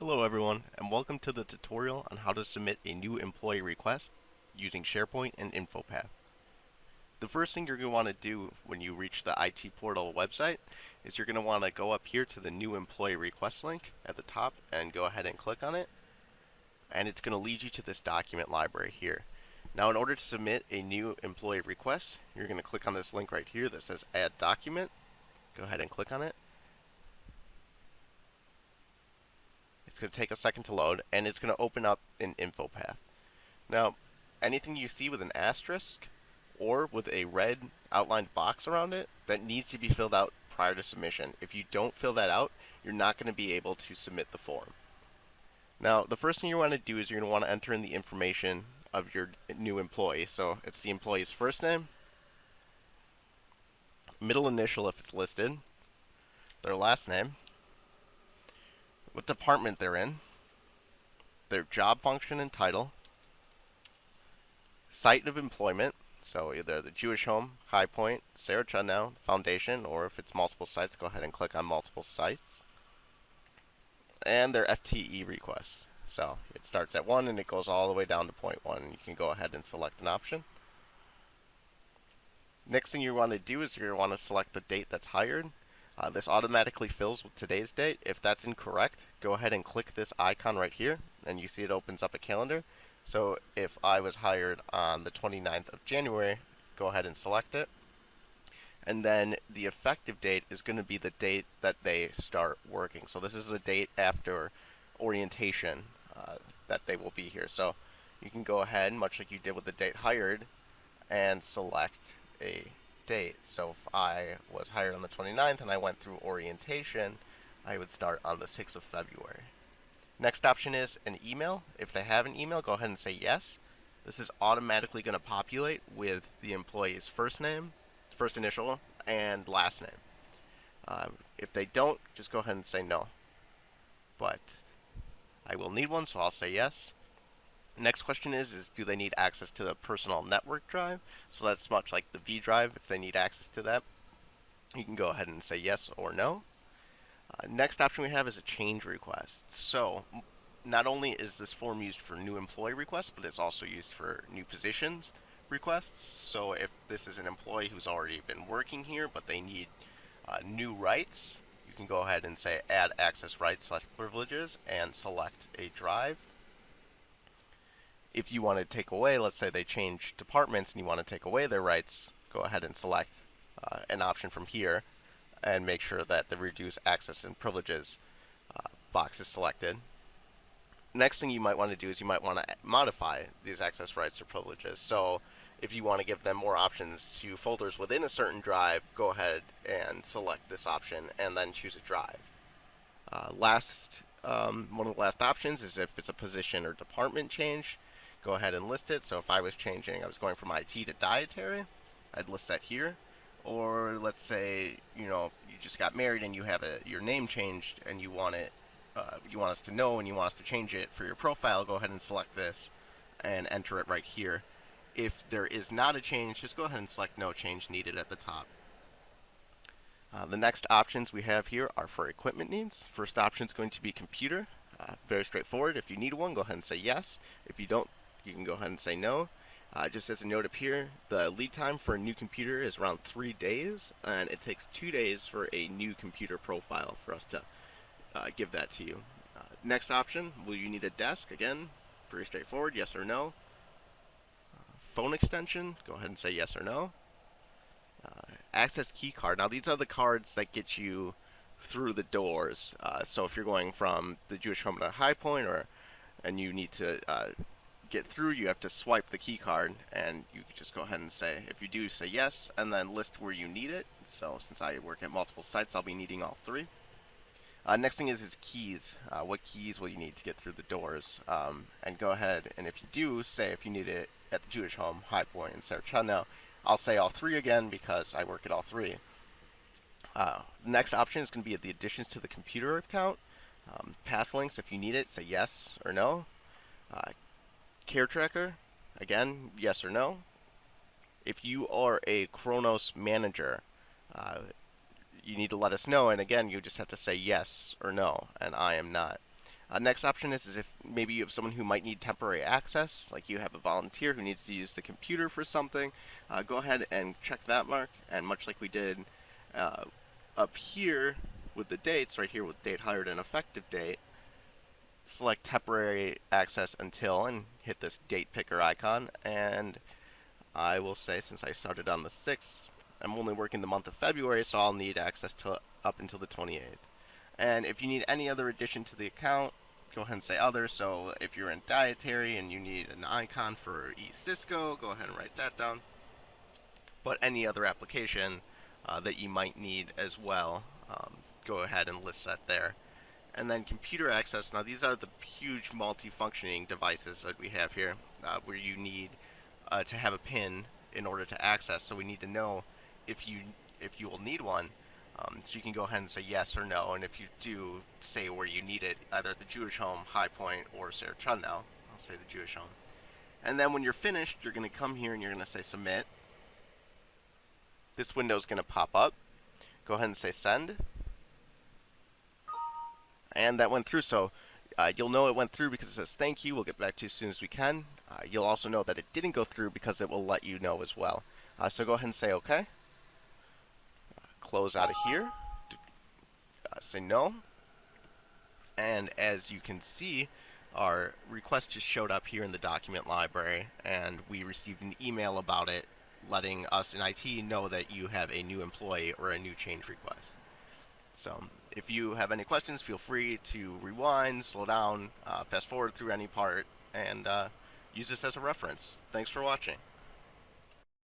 Hello everyone, and welcome to the tutorial on how to submit a new employee request using SharePoint and InfoPath. The first thing you're going to want to do when you reach the IT Portal website is you're going to want to go up here to the new employee request link at the top and go ahead and click on it. And it's going to lead you to this document library here. Now in order to submit a new employee request, you're going to click on this link right here that says Add Document. Go ahead and click on it. It's going to take a second to load, and it's going to open up in InfoPath. Now, anything you see with an asterisk or with a red outlined box around it, that needs to be filled out prior to submission. If you don't fill that out, you're not going to be able to submit the form. Now, the first thing you want to do is you're going to want to enter in the information of your new employee. So it's the employee's first name, middle initial if it's listed, their last name, what department they're in, their job function and title, site of employment, so either the Jewish Home, High Point, Sarah Chudnow Foundation, or if it's multiple sites, go ahead and click on multiple sites, and their FTE request. So it starts at 1 and it goes all the way down to 0.1. You can go ahead and select an option. Next thing you want to do is you're going to want to select the date that's hired. This automatically fills with today's date. If that's incorrect, go ahead and click this icon right here, and you see it opens up a calendar. So if I was hired on the 29th of January, go ahead and select it. And then the effective date is going to be the date that they start working. So this is the date after orientation that they will be here. So you can go ahead, much like you did with the date hired, and select a date. So if I was hired on the 29th and I went through orientation, I would start on the 6th of February. Next option is an email. If they have an email, go ahead and say yes. This is automatically going to populate with the employee's first name, first initial, and last name. If they don't, just go ahead and say no. But I will need one, so I'll say yes. Next question is do they need access to the personal network drive? So that's much like the V drive. If they need access to that, you can go ahead and say yes or no. Next option we have is a change request. So not only is this form used for new employee requests, but it's also used for new positions requests. So if this is an employee who's already been working here, but they need new rights, you can go ahead and say add access rights/privileges and select a drive. If you want to take away, let's say they change departments and you want to take away their rights, go ahead and select an option from here and make sure that the reduce access and privileges box is selected. Next thing you might want to do is you might want to modify these access rights or privileges. So if you want to give them more options to folders within a certain drive, go ahead and select this option and then choose a drive. One of the last options is if it's a position or department change, go ahead and list it. So if I was going from IT to dietary, I'd list that here. Or let's say you just got married and you have your name changed and you want us to know and you want us to change it for your profile, go ahead and select this and enter it right here. If there is not a change, just go ahead and select no change needed at the top. The next options we have here are for equipment needs. First option is going to be computer. Very straightforward. If you need one, go ahead and say yes. If you don't, you can go ahead and say no. Just as a note up here, the lead time for a new computer is around 3 days, and it takes 2 days for a new computer profile for us to give that to you. Next option, will you need a desk? Again, very straightforward, yes or no. Phone extension, go ahead and say yes or no. Access key card. Now these are the cards that get you through the doors. So if you're going from the Jewish Home to High Point, and you need to get through, you have to swipe the key card, and you can just go ahead and say, if you do, say yes, and then list where you need it. So since I work at multiple sites, I'll be needing all 3. Next thing is keys. What keys will you need to get through the doors? And go ahead, and if you do, say if you need it at the Jewish Home, High Point, and Sarah Chudnow, I'll say all 3 again because I work at all 3. Next option is going to be the additions to the computer account. Path links, if you need it, say yes or no. Care tracker, again, yes or no. If you are a Kronos manager, you need to let us know, and again, you just have to say yes or no, and I am not. Next option is if maybe you have someone who might need temporary access, like you have a volunteer who needs to use the computer for something. Go ahead and check that mark, and much like we did up here with the dates, right here with date hired and effective date, select temporary access until and hit this date picker icon, and I will say since I started on the 6th, I'm only working the month of February, so I'll need access to up until the 28th. And if you need any other addition to the account, go ahead and say other. So if you're in dietary and you need an icon for eCisco, go ahead and write that down. But any other application that you might need as well, go ahead and list that there. And then computer access. Now these are the huge multifunctioning devices that we have here, where you need to have a PIN in order to access. So we need to know if you will need one. So you can go ahead and say yes or no, and if you do, say where you need it, either at the Jewish Home, High Point, or Sarah Chudnow. I'll say the Jewish Home. And then when you're finished, you're going to come here and you're going to say submit. This window is going to pop up. Go ahead and say send. And that went through, so you'll know it went through because it says thank you, we'll get back to you as soon as we can. You'll also know that it didn't go through because it will let you know as well. So go ahead and say OK. Close out of here. Say no. And as you can see, our request just showed up here in the document library, and we received an email about it letting us in IT know that you have a new employee or a new change request. So if you have any questions, feel free to rewind, slow down, fast forward through any part, and use this as a reference. Thanks for watching.